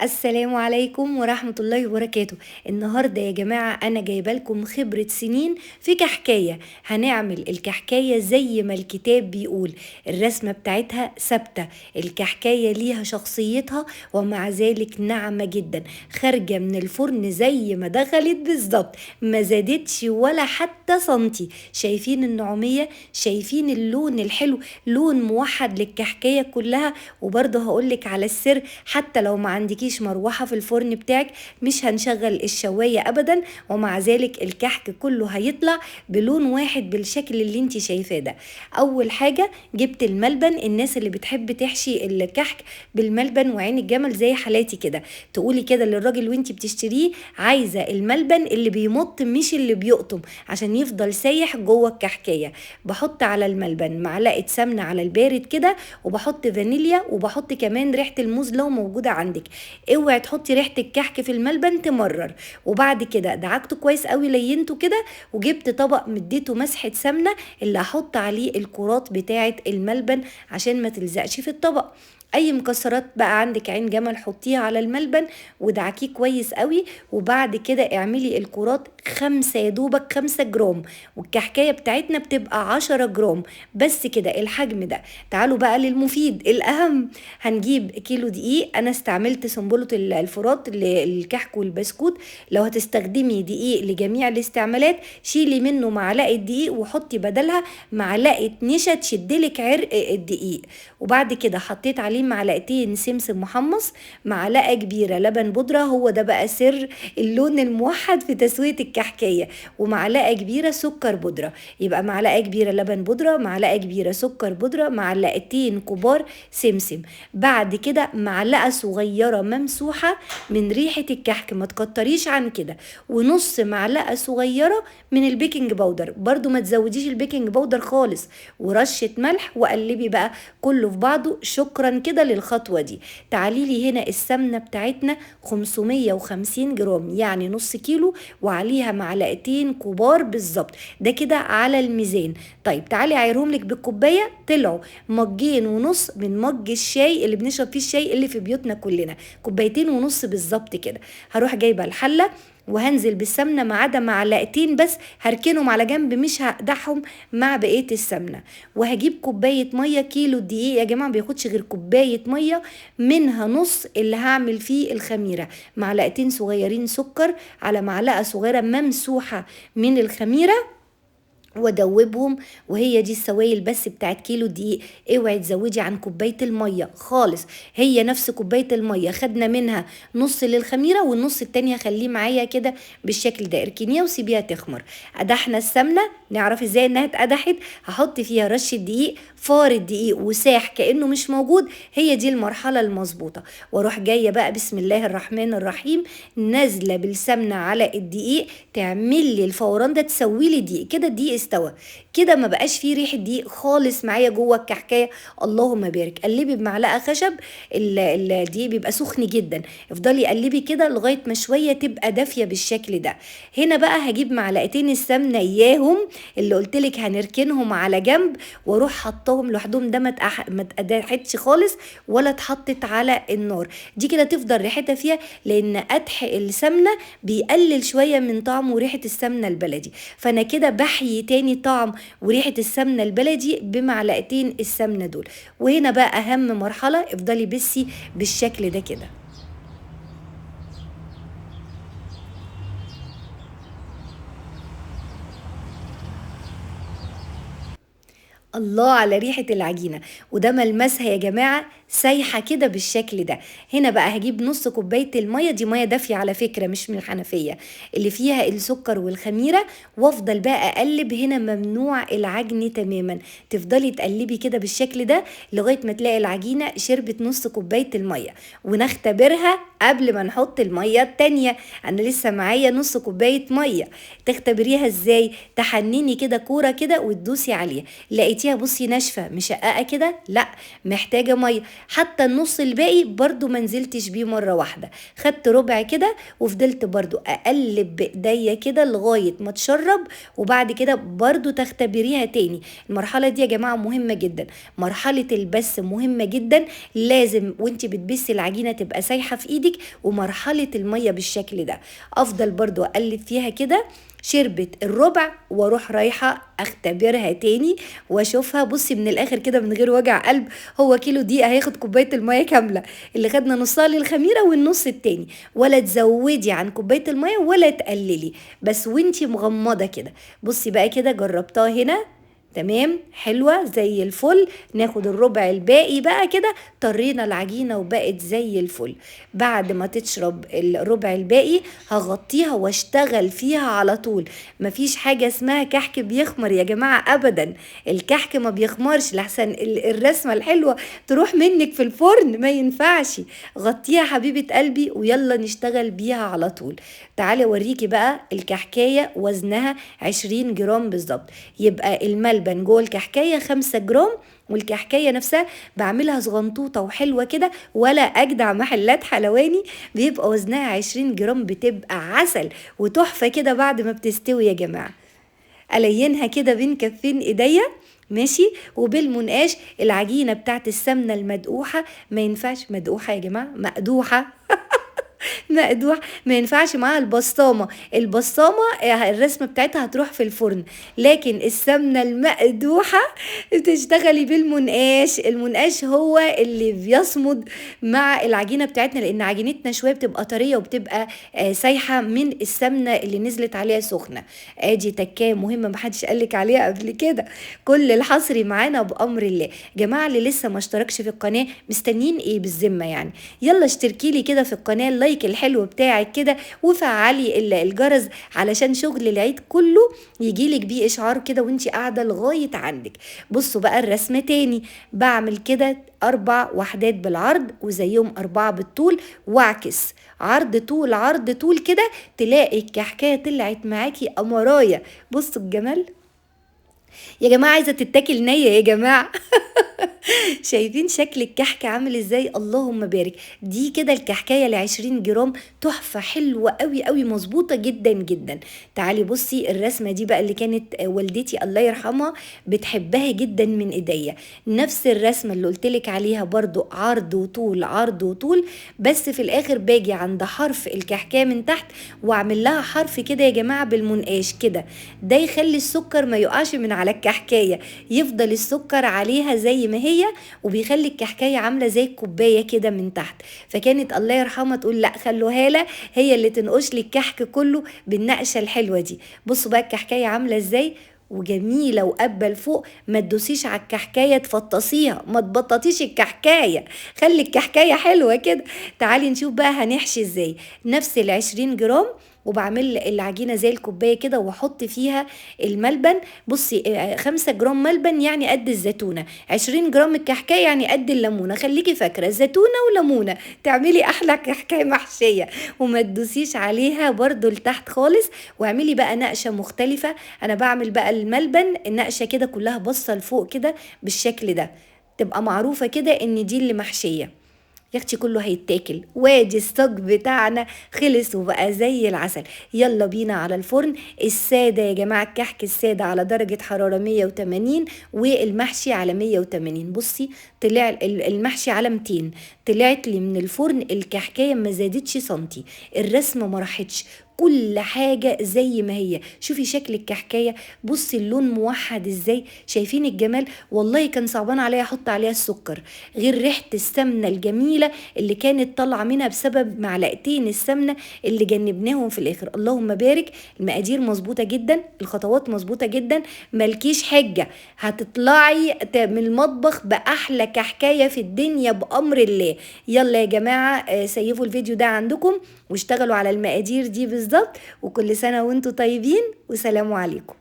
السلام عليكم ورحمة الله وبركاته. النهاردة يا جماعة أنا جايبة لكم خبرة سنين في كحكاية. هنعمل الكحكاية زي ما الكتاب بيقول، الرسمة بتاعتها ثابتة، الكحكاية ليها شخصيتها ومع ذلك ناعمة جدا، خارجة من الفرن زي ما دخلت بالظبط، ما زادتش ولا حتى سنتي. شايفين النعومية؟ شايفين اللون الحلو؟ لون موحد للكحكاية كلها. وبرضه هقولك على السر، حتى لو ما عندكيش مروحة في الفرن بتاعك مش هنشغل الشواية ابدا، ومع ذلك الكحك كله هيطلع بلون واحد بالشكل اللي انت شايفاه ده. اول حاجة جبت الملبن، الناس اللي بتحب تحشي الكحك بالملبن وعين الجمل زي حالاتي كده، تقولي كده للراجل وانت بتشتريه عايزة الملبن اللي بيمط مش اللي بيقطم، عشان يفضل سايح جوه الكحكاية. بحط على الملبن معلقة سمنة على البارد كده، وبحط فانيليا، وبحط كمان ريحة الموز لو موجودة عندك. اوعي تحطي ريحة الكحك في الملبن تمرر. وبعد كده دعكته كويس قوي، لينته كده، وجبت طبق مديته مسحة سمنة اللي هحط عليه الكرات بتاعة الملبن عشان ما تلزقش في الطبق. اي مكسرات بقى عندك، عين جمل، حطيها على الملبن ودعكيه كويس قوي. وبعد كده اعملي الكرات 5 يا دوبك 5 جرام، والكحكايه بتاعتنا بتبقى 10 جرام بس كده الحجم ده. تعالوا بقى للمفيد الاهم، هنجيب كيلو دقيق. انا استعملت سنبلة الفرات للكحك والبسكوت، لو هتستخدمي دقيق لجميع الاستعمالات شيلي منه معلقه دقيق وحطي بدلها معلقه نشا تشدلك عرق الدقيق. وبعد كده حطيت عليه معلقتين سمسم محمص، معلقه كبيره لبن بودره، هو ده بقى سر اللون الموحد في تسويه الكحكايه، ومعلقه كبيره سكر بودره. يبقى معلقه كبيره لبن بودره، معلقه كبيره سكر بودره، معلقتين كبار سمسم. بعد كده معلقه صغيره ممسوحه من ريحه الكحك، ما تكتريش عن كده، ونص معلقه صغيره من البيكنج باودر، برضو ما تزوديش البيكنج باودر خالص، ورشه ملح، وقلبي بقى كله في بعضه. شكرا كده للخطوه دي. تعالي لي هنا السمنه بتاعتنا 550 جرام، يعني نص كيلو، وعليها معلقتين كبار بالظبط، ده كده على الميزان. طيب تعالي عايرهم لك بالكوبايه، طلعوا مجين ونص من مج الشاي اللي بنشرب فيه الشاي اللي في بيوتنا كلنا، كوبايتين ونص بالظبط كده. هروح جايبه الحله وهنزل بالسمنه ما عدا معلقتين بس، هركنهم على جنب مش هقدحهم مع بقيه السمنه. وهجيب كوبايه ميه، كيلو الدقيق يا جماعه بياخدش غير كوبايه ميه، منها نص اللي هعمل فيه الخميره، معلقتين صغيرين سكر على معلقه صغيره ممسوحه من الخميره، وادوبهم. وهي دي السوائل بس بتاعت كيلو دقيق. اوعي تزودي عن كوبايه الميه خالص، هي نفس كوبايه الميه خدنا منها نص للخميره، والنص التاني هخليه معايا كده بالشكل ده. اركنيها وسيبيها تخمر. قدحنا السمنه، نعرف ازاي انها اتقدحت، هحط فيها رشه دقيق، فار الدقيق وساح كانه مش موجود، هي دي المرحله المظبوطه. واروح جايه بقى بسم الله الرحمن الرحيم نازله بالسمنه على الدقيق، تعمل لي الفوران ده، تسوي لي دقيق كده، الدقيق استوى كده، ما بقاش فيه ريحه دقيق خالص معايا جوه الكحكايه. اللهم بارك. قلبي بمعلقه خشب، الدقيق بيبقى سخن جدا، افضلي قلبي كده لغايه ما شويه تبقى دافيه بالشكل ده. هنا بقى هجيب معلقتين السمنه اياهم اللي قلتلك هنركنهم على جنب، واروح حطهم لوحدهم، ده ما اتقدحتش خالص ولا اتحطت على النار، دي كده تفضل ريحتها فيها، لان قدح السمنه بيقلل شويه من طعم وريحه السمنه البلدي. فانا كده بحيي تاني طعم وريحه السمنه البلدي بمعلقتين السمنه دول. وهنا بقى اهم مرحله، افضلي بسي بالشكل ده كده. الله على ريحة العجينة، وده ملمسها يا جماعة سايحة كده بالشكل ده. هنا بقى هجيب نص كوباية المية، دي مية دافية على فكرة مش من الحنفية، اللي فيها السكر والخميرة، وافضل بقى اقلب. هنا ممنوع العجن تماما، تفضلي تقلبي كده بالشكل ده لغاية ما تلاقي العجينة شربت نص كوباية المية. ونختبرها قبل ما نحط المية التانية، انا لسه معايا نص كوباية مية. تختبريها ازاي؟ تحنيني كده كورة كده وتدوسي عليها، لقيتيها بصي ناشفه مشققه كده، لا محتاجه ميه، حتى النص الباقي برضو ما نزلتش بيه مرة واحدة، خدت ربع كده وفضلت برضو اقلب بايديا كده لغاية ما تشرب، وبعد كده برضو تختبريها تاني. المرحلة دي يا جماعة مهمة جدا، مرحلة البس مهمة جدا، لازم وانت بتبسي العجينة تبقى سايحة في ايدك، ومرحلة المية بالشكل ده. افضل برضو اقلب فيها كده، شربت الربع واروح رايحه اختبرها تاني واشوفها. بصي من الاخر كده من غير وجع قلب، هو كيلو دقيق هياخد كوبايه الميه كامله، اللي خدنا نصها للخميره والنص التاني، ولا تزودي عن كوبايه الميه ولا تقللي، بس وانتي مغمضه كده. بصي بقى كده جربتها هنا تمام حلوة زي الفل. ناخد الربع الباقي بقى كده، طرينا العجينة وبقت زي الفل. بعد ما تشرب الربع الباقي هغطيها واشتغل فيها على طول. مفيش حاجة اسمها كحك بيخمر يا جماعة ابدا، الكحك ما بيخمرش لحسن الرسمة الحلوة تروح منك في الفرن، ما ينفعش. غطيها حبيبة قلبي ويلا نشتغل بيها على طول. تعالي اوريكي بقى الكحكاية وزنها 20 جرام بالظبط، يبقى الملبن جوه الكحكاية 5 جرام، والكحكاية نفسها بعملها صغنطوطة وحلوة كده، ولا أجدع محلات حلواني بيبقى وزنها 20 جرام، بتبقى عسل وتحفة كده بعد ما بتستوي يا جماعة. ألينها كده بين كفين إيديا ماشي، وبالمنقاش العجينة بتاعت السمنة المدقوحة، ما ينفعش مدقوحة يا جماعة، مقدوحة مقدوح، ما ينفعش معاها البسطامه. البسطامه الرسمه بتاعتها هتروح في الفرن، لكن السمنه المقدوحه بتشتغلي بالمنقاش. المنقاش هو اللي بيصمد مع العجينه بتاعتنا، لان عجينتنا شويه بتبقى طريه وبتبقى سايحه من السمنه اللي نزلت عليها سخنه. ادي تكايه مهمه محدش قالك عليها قبل كده، كل الحصري معانا بامر الله. جماعه اللي لسه ما اشتركش في القناه مستنيين ايه بالذمه يعني؟ يلا اشتركي لي كده في القناه، اللايك الحلو بتاعك كده، وفعلي الجرس علشان شغل العيد كله يجيلك بيه اشعار كده وانتي قاعده لغايه عندك. بصوا بقى الرسمه تاني، بعمل كده 4 وحدات بالعرض وزيهم 4 بالطول، واعكس عرض طول عرض طول كده، تلاقي الكحكايه طلعت معاكي قمرايه. بصوا الجمال يا جماعه، عايزه تتاكل نيه يا جماعه شايفين شكل الكحك عامل ازاي؟ اللهم بارك. دي كده الكحكايه 20 جرام، تحفه حلوه قوي قوي، مظبوطه جدا جدا. تعالي بصي الرسمه دي بقى اللي كانت والدتي الله يرحمها بتحبها جدا من ايديا، نفس الرسمه اللي قلتلك عليها برضو، عرض وطول عرض وطول، بس في الاخر باجي عند حرف الكحكايه من تحت واعمل لها حرف كده يا جماعه بالمنقاش كده، ده يخلي السكر ما يقعش من على الكحكايه، يفضل السكر عليها زي ما هي، وبيخلي الكحكايه عامله زي الكوبايه كده من تحت. فكانت الله يرحمها تقول لا خلوها لها هي اللي تنقش لي الكحك كله بالنقشه الحلوه دي. بصوا بقى الكحكايه عامله ازاي وجميله وقبه لفوق. ما تدوسيش على الكحكايه تفطسيها، ما تبططيش الكحكايه، خلي الكحكايه حلوه كده. تعالي نشوف بقى هنحشي ازاي. نفس ال20 جرام وبعمل العجينه زي الكوبايه كده واحط فيها الملبن. بصي 5 جرام ملبن يعني قد الزيتونه، 20 جرام الكحكايه يعني قد الليمونه، خليكي فاكره زيتونه وليمونه تعملي احلى كحكايه محشيه. وما تدوسيش عليها برضو لتحت خالص، واعملي بقى نقشه مختلفه. انا بعمل بقى الملبن النقشه كده كلها بصه لفوق كده بالشكل ده، تبقى معروفه كده ان دي اللي محشيه. يا اختي كله هيتاكل. وادي الصاج بتاعنا خلص وبقى زي العسل. يلا بينا على الفرن. الساده يا جماعه الكحك الساده على درجه حراره 180، والمحشي على 180. بصي طلع المحشي على 200، طلعت لي من الفرن الكحكايه ما زادتش سنتي، الرسمه ما راحتش، كل حاجة زي ما هي. شوفي شكل الكحكاية، بصي اللون موحد ازاي، شايفين الجمال؟ والله كان صعبان عليا احط عليها السكر، غير ريحة السمنة الجميلة اللي كانت طالعة منها بسبب معلقتين السمنة اللي جنبناهم في الاخر. اللهم بارك. المقادير مظبوطة جدا، الخطوات مظبوطة جدا، ملكيش حجة، هتطلعي من المطبخ بأحلى كحكاية في الدنيا بأمر الله. يلا يا جماعة سيفوا الفيديو ده عندكم واشتغلوا على المقادير دي بالظبط، وكل سنة وانتم طيبين، وسلام عليكم.